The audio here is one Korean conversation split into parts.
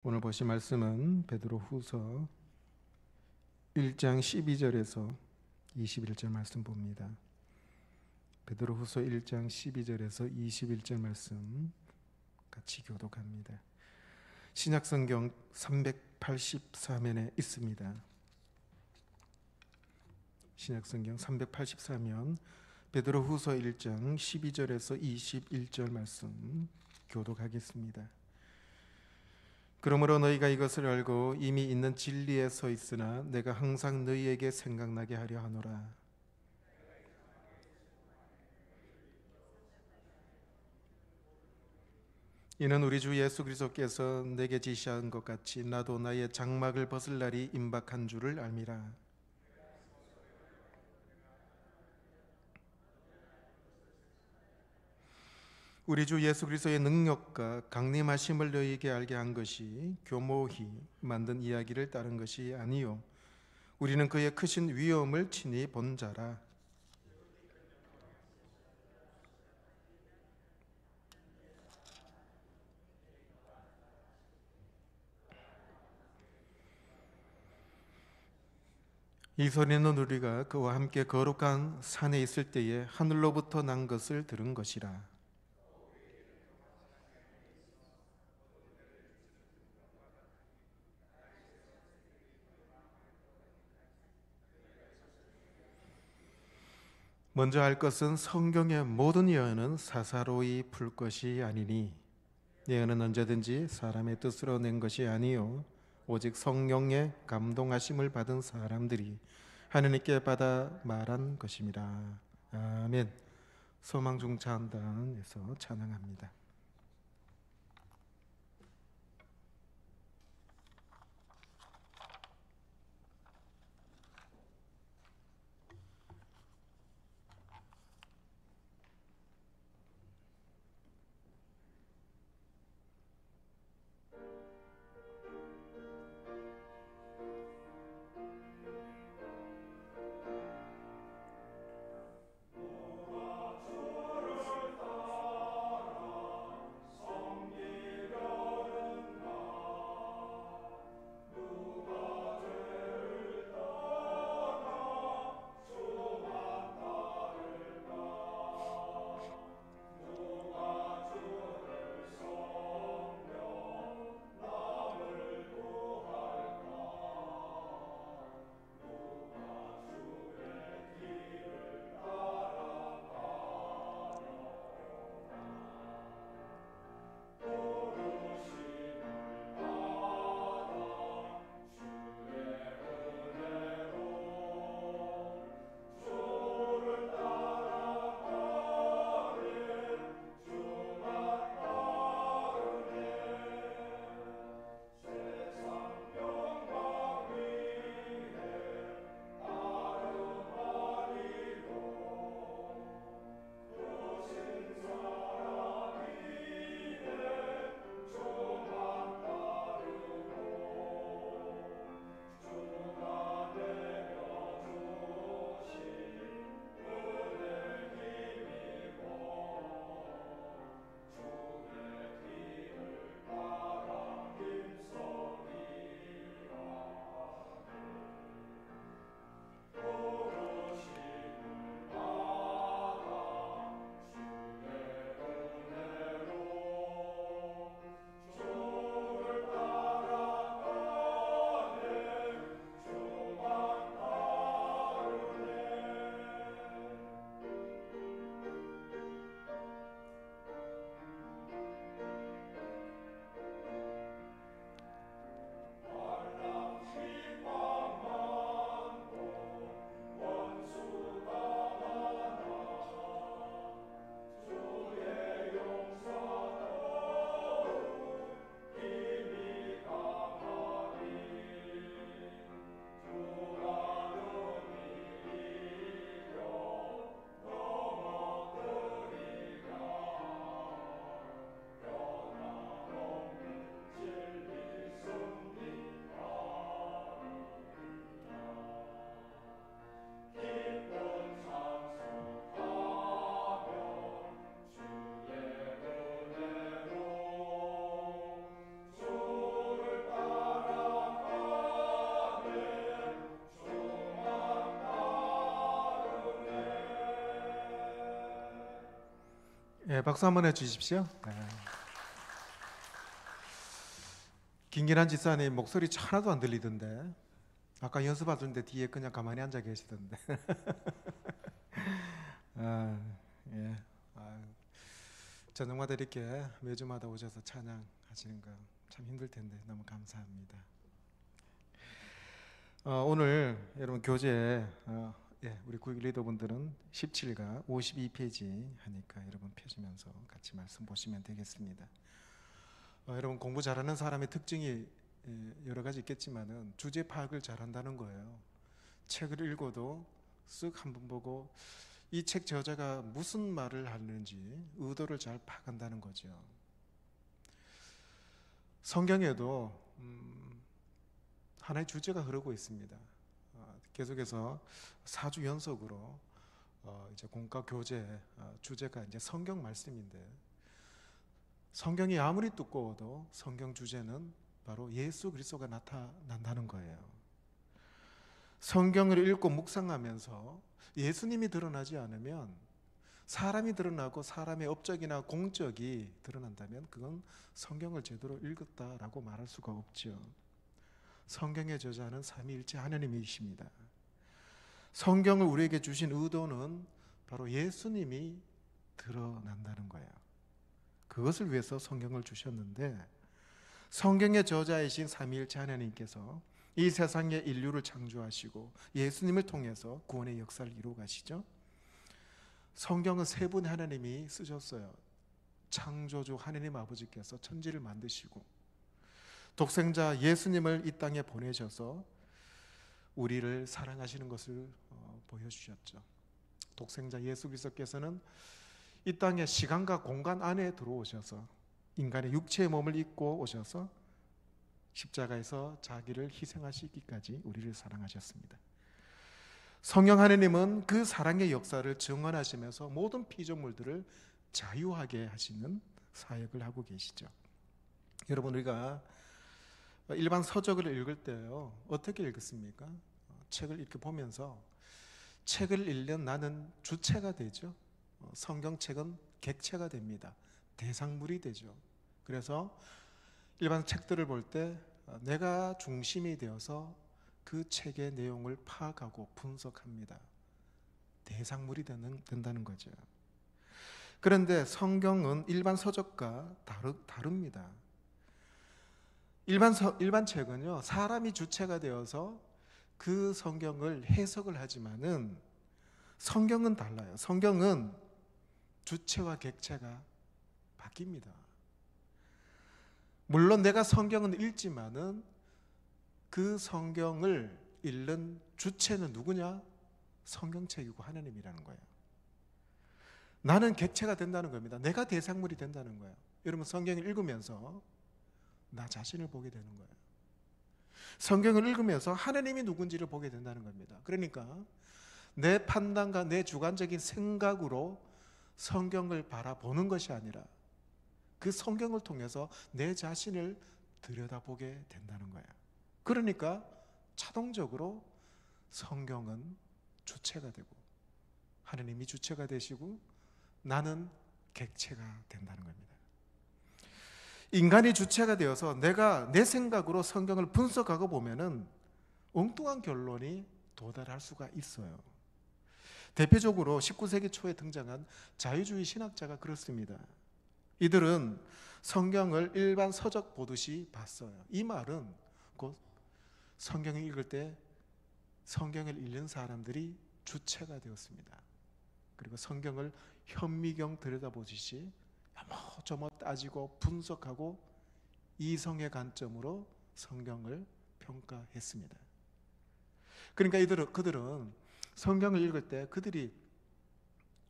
오늘 보실 말씀은 베드로후서 1장 12절에서 21절 말씀 봅니다. 베드로후서 1장 12절에서 21절 말씀 같이 교독합니다. 신약성경 384면에 있습니다. 신약성경 384면 베드로후서 1장 12절에서 21절 말씀 교독하겠습니다. 그러므로 너희가 이것을 알고 이미 있는 진리에 서 있으나 내가 항상 너희에게 생각나게 하려 하노라. 이는 우리 주 예수 그리스도께서 내게 지시한 것 같이 나도 나의 장막을 벗을 날이 임박한 줄을 알미라. 우리 주 예수 그리스도의 능력과 강림하심을 너희에게 알게 한 것이 교모히 만든 이야기를 따른 것이 아니요 우리는 그의 크신 위엄을 친히 본 자라. 이 소리는 우리가 그와 함께 거룩한 산에 있을 때에 하늘로부터 난 것을 들은 것이라. 먼저 알 것은 성경의 모든 예언은 사사로이 풀 것이 아니니 예언은 언제든지 사람의 뜻으로 낸 것이 아니요 오직 성령의 감동하심을 받은 사람들이 하느님께 받아 말한 것입니다. 아멘. 소망중창단에서 찬양합니다. 예, 박수 한번 해주십시오. 네. 김기란 집사님 목소리 하나도 안 들리던데 아까 연습하던데 뒤에 그냥 가만히 앉아 계시던데. 아, 예. 저녁마다 이렇게 매주마다 오셔서 찬양하시는 거 참 힘들 텐데 너무 감사합니다. 오늘 여러분 교재 우리 구육 리더분들은 17과 52페이지 하니까 여러분 펴시면서 같이 말씀 보시면 되겠습니다. 여러분 공부 잘하는 사람의 특징이 여러 가지 있겠지만은 주제 파악을 잘한다는 거예요. 책을 읽어도 쓱 한번 보고 이 책 저자가 무슨 말을 하는지 의도를 잘 파악한다는 거죠. 성경에도 하나의 주제가 흐르고 있습니다. 계속해서 4주 연속으로 이제 공과 교재 주제가 이제 성경 말씀인데, 성경이 아무리 두꺼워도 성경 주제는 바로 예수 그리스도가 나타난다는 거예요. 성경을 읽고 묵상하면서 예수님이 드러나지 않으면, 사람이 드러나고 사람의 업적이나 공적이 드러난다면 그건 성경을 제대로 읽었다라고 말할 수가 없죠. 성경의 저자는 삼위일체 하나님이십니다. 성경을 우리에게 주신 의도는 바로 예수님이 드러난다는 거예요. 그것을 위해서 성경을 주셨는데, 성경의 저자이신 삼위일체 하나님께서 이 세상의 인류를 창조하시고 예수님을 통해서 구원의 역사를 이루어 가시죠. 성경은 세 분의 하나님이 쓰셨어요. 창조주 하나님 아버지께서 천지를 만드시고 독생자 예수님을 이 땅에 보내셔서 우리를 사랑하시는 것을 보여주셨죠. 독생자 예수 그리스도께서는 이 땅에 시간과 공간 안에 들어오셔서 인간의 육체의 몸을 입고 오셔서 십자가에서 자기를 희생하시기까지 우리를 사랑하셨습니다. 성령 하나님은 그 사랑의 역사를 증언하시면서 모든 피조물들을 자유하게 하시는 사역을 하고 계시죠. 여러분, 우리가 일반 서적을 읽을 때요, 어떻게 읽었습니까? 책을 이렇게 보면서 책을 읽는 나는 주체가 되죠. 성경책은 객체가 됩니다. 대상물이 되죠. 그래서 일반 책들을 볼 때 내가 중심이 되어서 그 책의 내용을 파악하고 분석합니다. 대상물이 된다는 거죠. 그런데 성경은 일반 서적과 다릅니다. 일반 책은요, 사람이 주체가 되어서 그 성경을 해석을 하지만은 성경은 달라요. 성경은 주체와 객체가 바뀝니다. 물론 내가 성경은 읽지만은 그 성경을 읽는 주체는 누구냐? 성경책이고 하나님이라는 거예요. 나는 객체가 된다는 겁니다. 내가 대상물이 된다는 거예요. 여러분, 성경을 읽으면서 나 자신을 보게 되는 거예요. 성경을 읽으면서 하나님이 누군지를 보게 된다는 겁니다. 그러니까 내 판단과 내 주관적인 생각으로 성경을 바라보는 것이 아니라 그 성경을 통해서 내 자신을 들여다보게 된다는 거예요. 그러니까 자동적으로 성경은 주체가 되고 하나님이 주체가 되시고 나는 객체가 된다는 겁니다. 인간이 주체가 되어서 내가 내 생각으로 성경을 분석하고 보면은 엉뚱한 결론이 도달할 수가 있어요. 대표적으로 19세기 초에 등장한 자유주의 신학자가 그렇습니다. 이들은 성경을 일반 서적 보듯이 봤어요. 이 말은 곧 성경을 읽을 때 성경을 읽는 사람들이 주체가 되었습니다. 그리고 성경을 현미경 들여다보듯이 여모저모 따지고 분석하고 이성의 관점으로 성경을 평가했습니다. 그러니까 그들은 성경을 읽을 때 그들이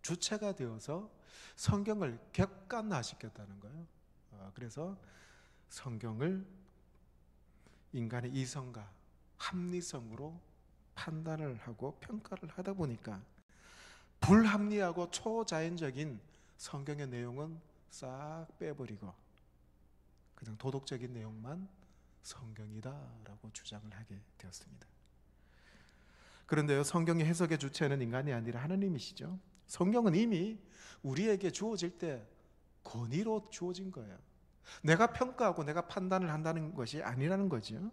주체가 되어서 성경을 객관화시켰다는 거예요. 그래서 성경을 인간의 이성과 합리성으로 판단을 하고 평가를 하다 보니까 불합리하고 초자연적인 성경의 내용은 싹 빼버리고 그냥 도덕적인 내용만 성경이다라고 주장을 하게 되었습니다. 그런데요, 성경의 해석의 주체는 인간이 아니라 하나님이시죠. 성경은 이미 우리에게 주어질 때 권위로 주어진 거예요. 내가 평가하고 내가 판단을 한다는 것이 아니라는 거죠.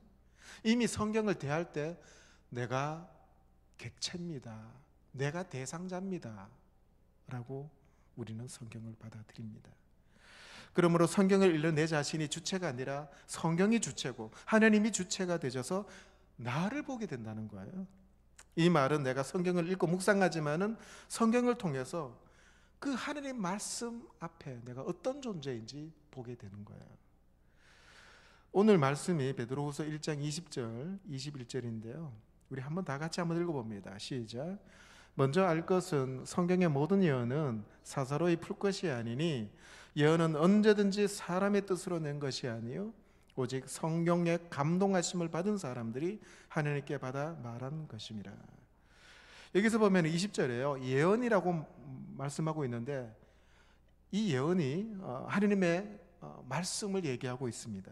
이미 성경을 대할 때 내가 객체입니다, 내가 대상자입니다 라고 우리는 성경을 받아들입니다. 그러므로 성경을 읽는 내 자신이 주체가 아니라 성경이 주체고 하나님이 주체가 되셔서 나를 보게 된다는 거예요. 이 말은 내가 성경을 읽고 묵상하지만은 성경을 통해서 그 하나님 말씀 앞에 내가 어떤 존재인지 보게 되는 거예요. 오늘 말씀이 베드로후서 1장 20절 21절인데요 우리 한번 다 같이 한번 읽어봅니다. 시작. 먼저 알 것은 성경의 모든 예언은 사사로이 풀 것이 아니니 예언은 언제든지 사람의 뜻으로 낸 것이 아니요 오직 성령의 감동하심을 받은 사람들이 하나님께 받아 말한 것입니다. 여기서 보면 20절에요 예언이라고 말씀하고 있는데 이 예언이 하나님의 말씀을 얘기하고 있습니다.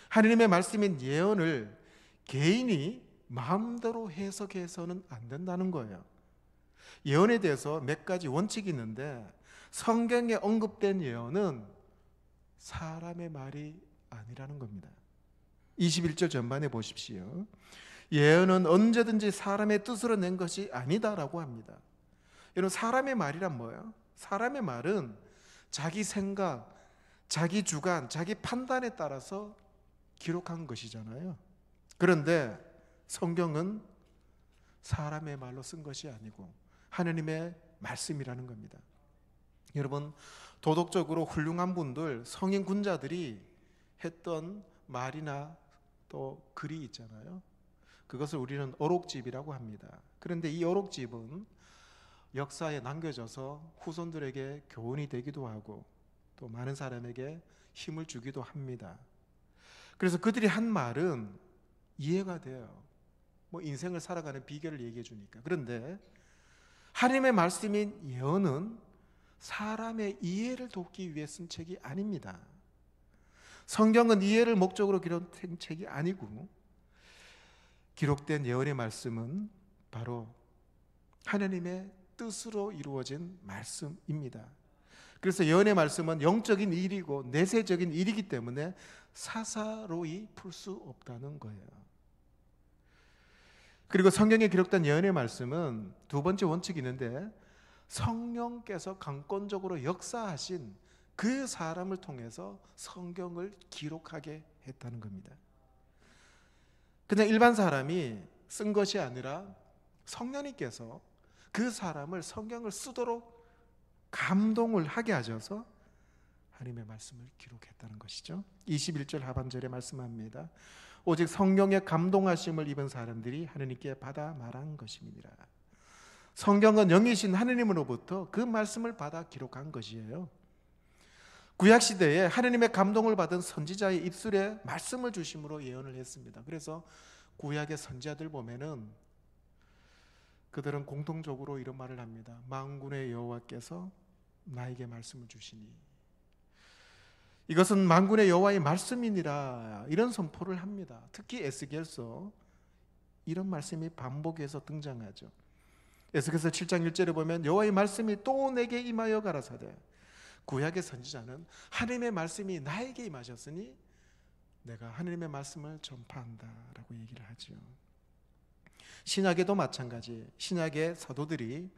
하나님의 말씀인 예언을 개인이 마음대로 해석해서는 안 된다는 거예요. 예언에 대해서 몇 가지 원칙이 있는데 성경에 언급된 예언은 사람의 말이 아니라는 겁니다. 21절 전반에 보십시오. 예언은 언제든지 사람의 뜻으로 낸 것이 아니다라고 합니다. 여러분 사람의 말이란 뭐예요? 사람의 말은 자기 생각, 자기 주관, 자기 판단에 따라서 기록한 것이잖아요. 그런데 성경은 사람의 말로 쓴 것이 아니고 하나님의 말씀이라는 겁니다. 여러분 도덕적으로 훌륭한 분들, 성인 군자들이 했던 말이나 또 글이 있잖아요. 그것을 우리는 어록집이라고 합니다. 그런데 이 어록집은 역사에 남겨져서 후손들에게 교훈이 되기도 하고 또 많은 사람에게 힘을 주기도 합니다. 그래서 그들이 한 말은 이해가 돼요. 뭐 인생을 살아가는 비결을 얘기해 주니까. 그런데 하나님의 말씀인 예언은 사람의 이해를 돕기 위해 쓴 책이 아닙니다. 성경은 이해를 목적으로 기록된 책이 아니고 기록된 예언의 말씀은 바로 하나님의 뜻으로 이루어진 말씀입니다. 그래서 예언의 말씀은 영적인 일이고 내세적인 일이기 때문에 사사로이 풀 수 없다는 거예요. 그리고 성경에 기록된 예언의 말씀은 두 번째 원칙이 있는데 성령께서 강권적으로 역사하신 그 사람을 통해서 성경을 기록하게 했다는 겁니다. 그냥 일반 사람이 쓴 것이 아니라 성령님께서 그 사람을 성경을 쓰도록 감동을 하게 하셔서 하나님의 말씀을 기록했다는 것이죠. 21절 하반절에 말씀합니다. 오직 성령의 감동하심을 입은 사람들이 하나님께 받아 말한 것입니다. 성경은 영이신 하나님으로부터 그 말씀을 받아 기록한 것이에요. 구약시대에 하나님의 감동을 받은 선지자의 입술에 말씀을 주심으로 예언을 했습니다. 그래서 구약의 선지자들 보면은 그들은 공통적으로 이런 말을 합니다. 만군의 여호와께서 나에게 말씀을 주시니 이것은 만군의 여호와의 말씀이니라 이런 선포를 합니다. 특히 에스겔서 이런 말씀이 반복해서 등장하죠. 에스겔서 7장 1절에 보면 여호와의 말씀이 또 내게 임하여 가라사대 구약의 선지자는 하나님의 말씀이 나에게 임하셨으니 내가 하나님의 말씀을 전파한다라고 얘기를 하죠. 신약에도 마찬가지. 신약의 사도들이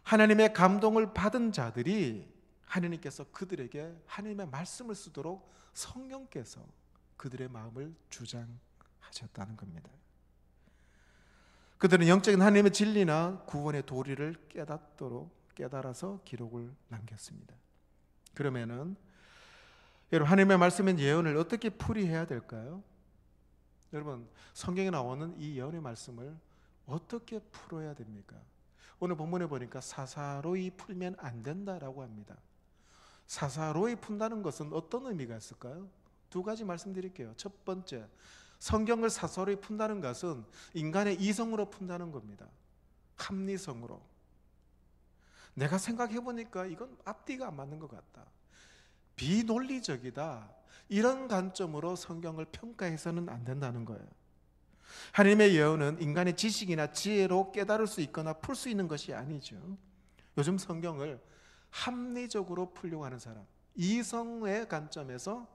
하나님의 감동을 받은 자들이 하나님께서 그들에게 하나님의 말씀을 쓰도록 성령께서 그들의 마음을 주장하셨다는 겁니다. 그들은 영적인 하나님의 진리나 구원의 도리를 깨달아서 기록을 남겼습니다. 그러면은 여러분 하나님의 말씀인 예언을 어떻게 풀이해야 될까요? 여러분 성경에 나오는 이 예언의 말씀을 어떻게 풀어야 됩니까? 오늘 본문에 보니까 사사로이 풀면 안 된다라고 합니다. 사사로이 푼다는 것은 어떤 의미가 있을까요? 두 가지 말씀드릴게요. 첫 번째, 성경을 사사로이 푼다는 것은 인간의 이성으로 푼다는 겁니다. 합리성으로. 내가 생각해보니까 이건 앞뒤가 안 맞는 것 같다. 비논리적이다. 이런 관점으로 성경을 평가해서는 안 된다는 거예요. 하나님의 예언은 인간의 지식이나 지혜로 깨달을 수 있거나 풀 수 있는 것이 아니죠. 요즘 성경을 합리적으로 풀려고 하는 사람, 이성의 관점에서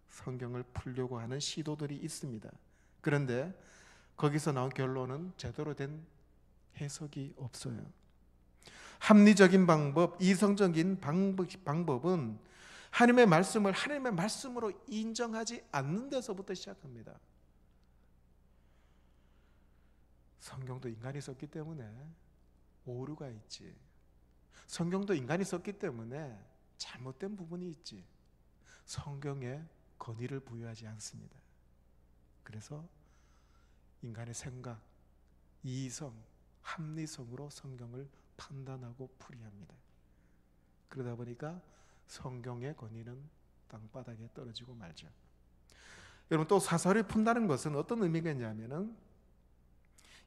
성경을 풀려고 하는 시도들이 있습니다. 그런데 거기서 나온 결론은 제대로 된 해석이 없어요. 합리적인 방법, 이성적인 방법은 하나님의 말씀을 하나님의 말씀으로 인정하지 않는 데서부터 시작합니다. 성경도 인간이 썼기 때문에 오류가 있지. 성경도 인간이 썼기 때문에 잘못된 부분이 있지. 성경에 권위를 부여하지 않습니다. 그래서 인간의 생각, 이성, 합리성으로 성경을 판단하고 풀이합니다. 그러다 보니까 성경의 권위는 땅바닥에 떨어지고 말죠. 여러분, 또 사사를 푼다는 것은 어떤 의미가 있냐면은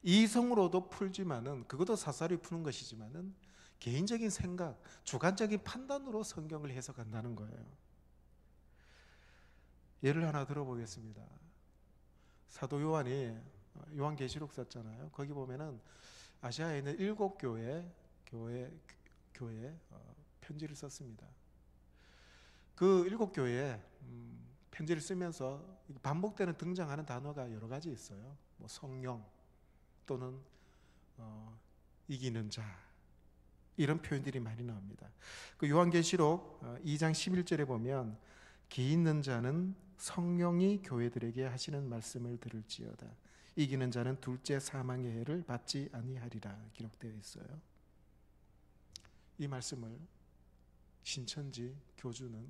이성으로도 풀지만은, 그것도 사사를 푸는 것이지만은 개인적인 생각, 주관적인 판단으로 성경을 해석한다는 거예요. 예를 하나 들어보겠습니다. 사도 요한이 요한계시록 썼잖아요. 거기 보면은 아시아에 있는 7교회에 편지를 썼습니다. 그 7교회에 편지를 쓰면서 반복되는 등장하는 단어가 여러 가지 있어요. 뭐 성령 또는 이기는 자, 이런 표현들이 많이 나옵니다. 그 요한계시록 2장 11절에 보면 기 있는 자는 성령이 교회들에게 하시는 말씀을 들을지어다. 이기는 자는 둘째 사망의 해를 받지 아니하리라 기록되어 있어요. 이 말씀을 신천지 교주는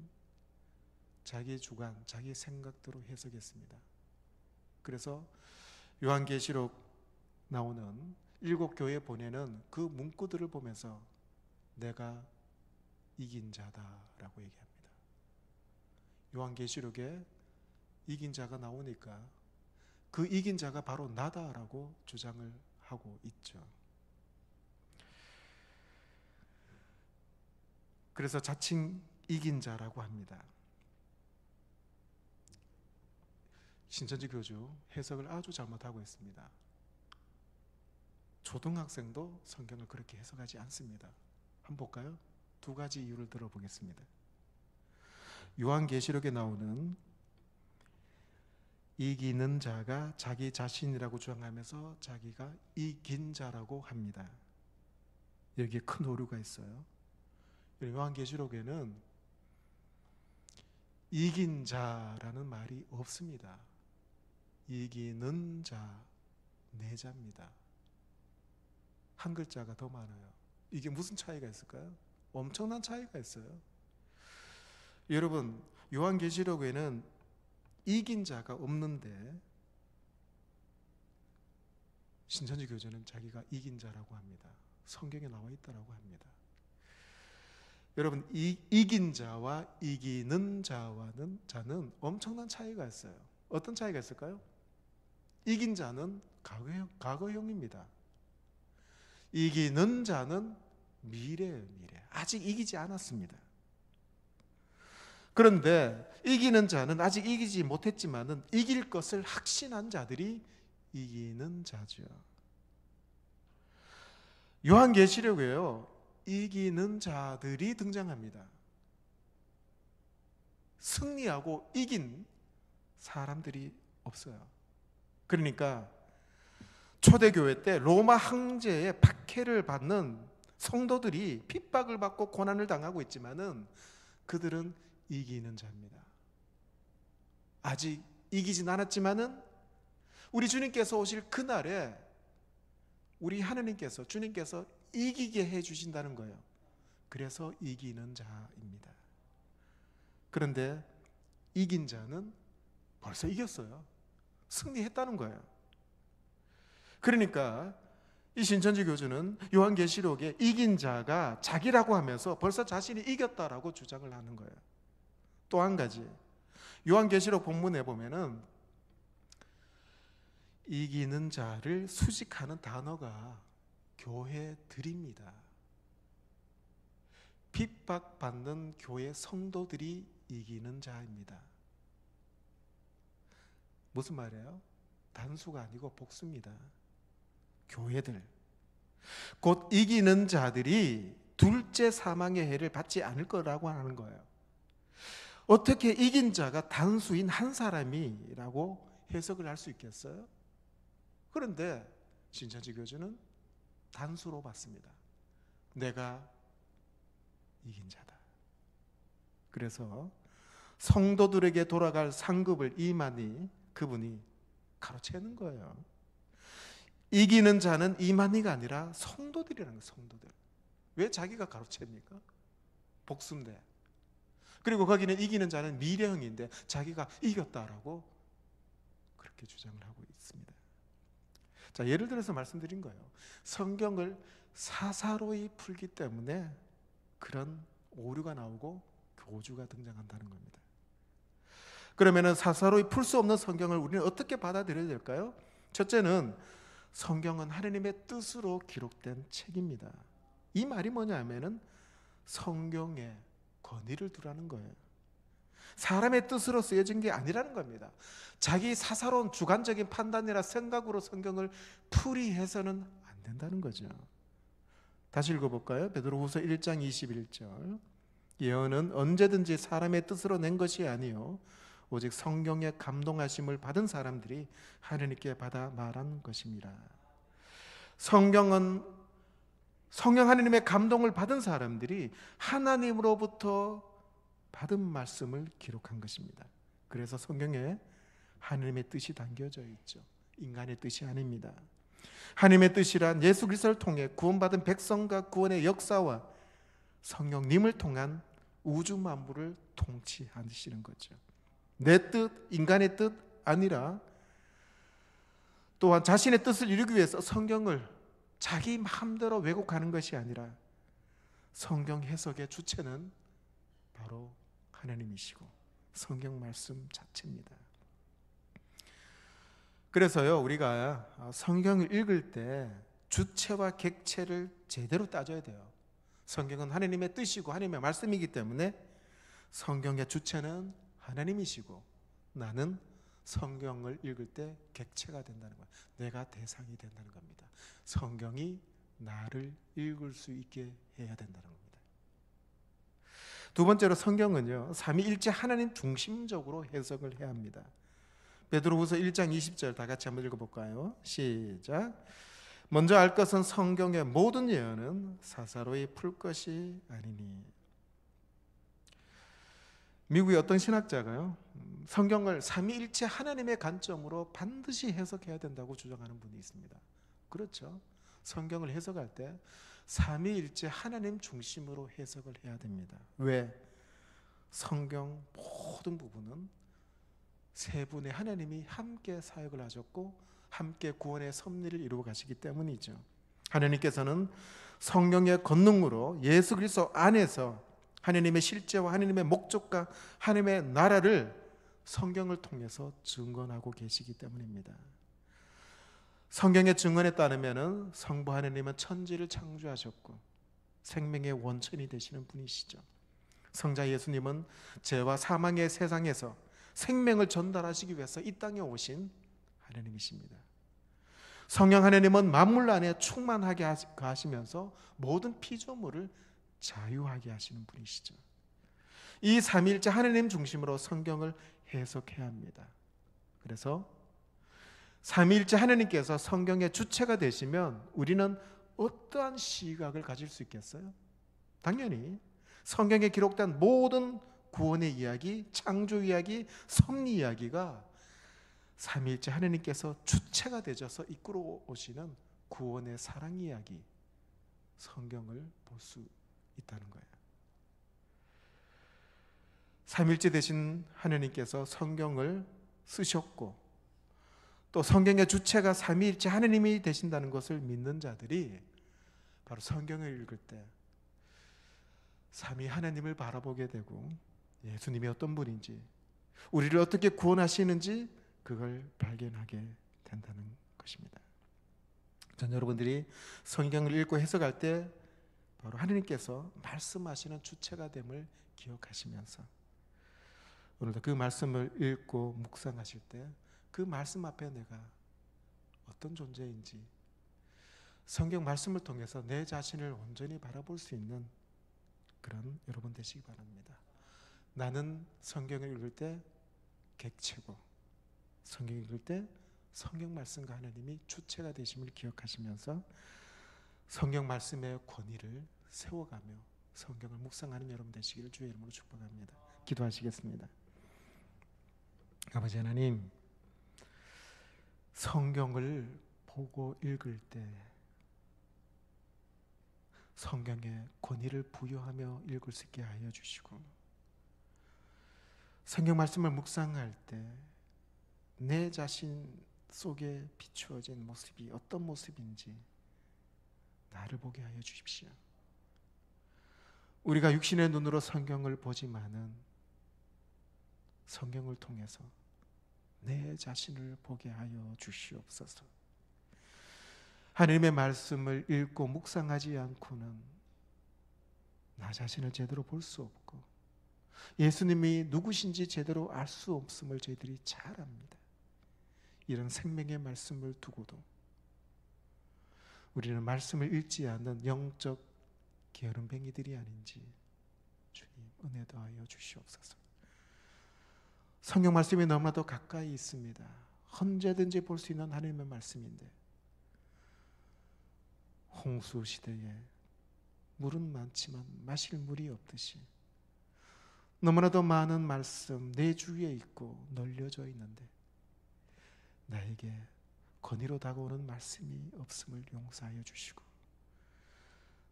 자기 주관, 자기 생각대로 해석했습니다. 그래서 요한계시록 나오는 7교회에 보내는 그 문구들을 보면서 내가 이긴 자다라고 얘기합니다. 요한계시록에 이긴 자가 나오니까 그 이긴 자가 바로 나다라고 주장을 하고 있죠. 그래서 자칭 이긴 자라고 합니다. 신천지 교주 해석을 아주 잘못하고 있습니다. 초등학생도 성경을 그렇게 해석하지 않습니다. 한번 볼까요? 2가지 이유를 들어보겠습니다. 요한계시록에 나오는 이기는 자가 자기 자신이라고 주장하면서 자기가 이긴 자라고 합니다. 여기에 큰 오류가 있어요. 요한계시록에는 이긴 자라는 말이 없습니다. 이기는 자, 네 자입니다. 한 글자가 더 많아요. 이게 무슨 차이가 있을까요? 엄청난 차이가 있어요. 여러분, 요한계시록에는 이긴 자가 없는데 신천지 교주는 자기가 이긴 자라고 합니다. 성경에 나와 있다라고 합니다. 여러분, 이긴 자와 이기는 자는 엄청난 차이가 있어요. 어떤 차이가 있을까요? 이긴 자는 과거형입니다. 이기는 자는 미래예요. 미래. 아직 이기지 않았습니다. 그런데 이기는 자는 아직 이기지 못했지만은 이길 것을 확신한 자들이 이기는 자죠. 요한계시록에요, 이기는 자들이 등장합니다. 승리하고 이긴 사람들이 없어요. 그러니까 초대교회 때 로마 황제의 박해를 받는 성도들이 핍박을 받고 고난을 당하고 있지만은 그들은 이기는 자입니다. 아직 이기진 않았지만은 우리 주님께서 오실 그날에 우리 하나님께서, 주님께서 이기게 해주신다는 거예요. 그래서 이기는 자입니다. 그런데 이긴 자는 벌써 이겼어요. 승리했다는 거예요. 그러니까 이 신천지 교주는 요한계시록에 이긴 자가 자기라고 하면서 벌써 자신이 이겼다라고 주장을 하는 거예요. 또 한 가지, 요한계시록 본문에 보면은 이기는 자를 수식하는 단어가 교회들입니다. 핍박받는 교회 성도들이 이기는 자입니다. 무슨 말이에요? 단수가 아니고 복수입니다. 교회들, 곧 이기는 자들이 둘째 사망의 해를 받지 않을 거라고 하는 거예요. 어떻게 이긴 자가 단수인 한 사람이라고 해석을 할 수 있겠어요? 그런데 신천지 교주는 단수로 봤습니다. 내가 이긴 자다. 그래서 성도들에게 돌아갈 상급을 이만희 그분이 가로채는 거예요. 이기는 자는 이만희가 아니라 성도들이라는 거예요. 성도들. 왜 자기가 가로챕니까? 복수인데. 그리고 거기는 이기는 자는 미래형인데 자기가 이겼다라고 그렇게 주장을 하고 있습니다. 자, 예를 들어서 말씀드린 거예요. 성경을 사사로이 풀기 때문에 그런 오류가 나오고 교주가 등장한다는 겁니다. 그러면 사사로이 풀 수 없는 성경을 우리는 어떻게 받아들여야 될까요? 첫째는 성경은 하나님의 뜻으로 기록된 책입니다. 이 말이 뭐냐면은 성경에 권위를 두라는 거예요. 사람의 뜻으로 쓰여진 게 아니라는 겁니다. 자기 사사로운 주관적인 판단이나 생각으로 성경을 풀이해서는 안 된다는 거죠. 다시 읽어볼까요? 베드로후서 1장 21절. 예언은 언제든지 사람의 뜻으로 낸 것이 아니요 오직 성경의 감동하심을 받은 사람들이 하나님께 받아 말한 것입니다. 성경 하나님의 감동을 받은 사람들이 하나님으로부터 받은 말씀을 기록한 것입니다. 그래서 성경에 하나님의 뜻이 담겨져 있죠. 인간의 뜻이 아닙니다. 하나님의 뜻이란 예수 그리스도를 통해 구원받은 백성과 구원의 역사와 성령님을 통한 우주 만물을 통치하시는 거죠. 내 뜻, 인간의 뜻 아니라 또한 자신의 뜻을 이루기 위해서 성경을 자기 마음대로 왜곡하는 것이 아니라 성경 해석의 주체는 바로 하나님이시고 성경 말씀 자체입니다. 그래서요, 우리가 성경을 읽을 때 주체와 객체를 제대로 따져야 돼요. 성경은 하나님의 뜻이고 하나님의 말씀이기 때문에 성경의 주체는 하나님이시고 나는 성경을 읽을 때 객체가 된다는 거예요. 내가 대상이 된다는 겁니다. 성경이 나를 읽을 수 있게 해야 된다는 겁니다. 두 번째로 성경은요, 삼위일체 하나님 중심적으로 해석을 해야 합니다. 베드로후서 1장 20절 다 같이 한번 읽어볼까요? 시작. 먼저 알 것은 성경의 모든 예언은 사사로이 풀 것이 아니니. 미국의 어떤 신학자가요, 성경을 삼위일체 하나님의 관점으로 반드시 해석해야 된다고 주장하는 분이 있습니다. 그렇죠. 성경을 해석할 때 삼위일체 하나님 중심으로 해석을 해야 됩니다. 왜? 성경 모든 부분은 세 분의 하나님이 함께 사역을 하셨고 함께 구원의 섭리를 이루어 가시기 때문이죠. 하나님께서는 성령의 권능으로 예수 그리스도 안에서 하나님의 실제와 하나님의 목적과 하나님의 나라를 성경을 통해서 증언하고 계시기 때문입니다. 성경의 증언에 따르면 성부 하나님은 천지를 창조하셨고 생명의 원천이 되시는 분이시죠. 성자 예수님은 죄와 사망의 세상에서 생명을 전달하시기 위해서 이 땅에 오신 하나님이십니다. 성령 하나님은 만물 안에 충만하게 하시면서 모든 피조물을 자유하게 하시는 분이시죠. 이 삼위일체 하나님 중심으로 성경을 해석해야 합니다. 그래서 삼위일체 하나님께서 성경의 주체가 되시면 우리는 어떠한 시각을 가질 수 있겠어요? 당연히 성경에 기록된 모든 구원의 이야기, 창조 이야기, 섭리 이야기가 삼위일체 하나님께서 주체가 되셔서 이끌어 오시는 구원의 사랑 이야기, 성경을 볼 수 있다는 거예요. 삼위일체 되신 하나님께서 성경을 쓰셨고 또 성경의 주체가 삼위일체 하나님이 되신다는 것을 믿는 자들이 바로 성경을 읽을 때 삼위 하나님을 바라보게 되고 예수님이 어떤 분인지 우리를 어떻게 구원하시는지 그걸 발견하게 된다는 것입니다. 전 여러분들이 성경을 읽고 해석할 때 바로 하나님께서 말씀하시는 주체가 됨을 기억하시면서 오늘도 그 말씀을 읽고 묵상하실 때 그 말씀 앞에 내가 어떤 존재인지 성경 말씀을 통해서 내 자신을 온전히 바라볼 수 있는 그런 여러분 되시기 바랍니다. 나는 성경을 읽을 때 객체고, 성경 읽을 때 성경 말씀과 하나님이 주체가 되심을 기억하시면서 성경 말씀의 권위를 세워가며 성경을 묵상하는 여러분 되시기를 주의 이름으로 축복합니다. 기도하시겠습니다. 아버지 하나님, 성경을 보고 읽을 때 성경에 권위를 부여하며 읽을 수 있게 하여 주시고, 성경 말씀을 묵상할 때 내 자신 속에 비추어진 모습이 어떤 모습인지 나를 보게 하여 주십시오. 우리가 육신의 눈으로 성경을 보지만은 성경을 통해서 내 자신을 보게 하여 주시옵소서. 하나님의 말씀을 읽고 묵상하지 않고는 나 자신을 제대로 볼 수 없고 예수님이 누구신지 제대로 알 수 없음을 저희들이 잘 압니다. 이런 생명의 말씀을 두고도 우리는 말씀을 읽지 않는 영적 게으름뱅이들이 아닌지 주님 은혜 더하여 주시옵소서. 성경 말씀이 너무나도 가까이 있습니다. 언제든지 볼 수 있는 하나님의 말씀인데 홍수 시대에 물은 많지만 마실 물이 없듯이 너무나도 많은 말씀 내 주위에 있고 널려져 있는데 나에게 권위로 다가오는 말씀이 없음을 용서하여 주시고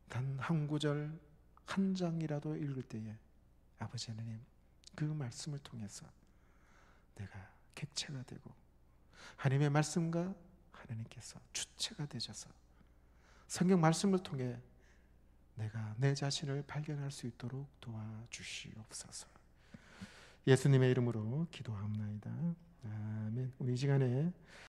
단 한 구절 한 장이라도 읽을 때에 아버지 하나님 그 말씀을 통해서 내가 객체가 되고 하나님의 말씀과 하나님께서 주체가 되셔서 성경 말씀을 통해 내가 내 자신을 발견할 수 있도록 도와주시옵소서. 예수님의 이름으로 기도합나이다. 아멘. 우리 이 시간에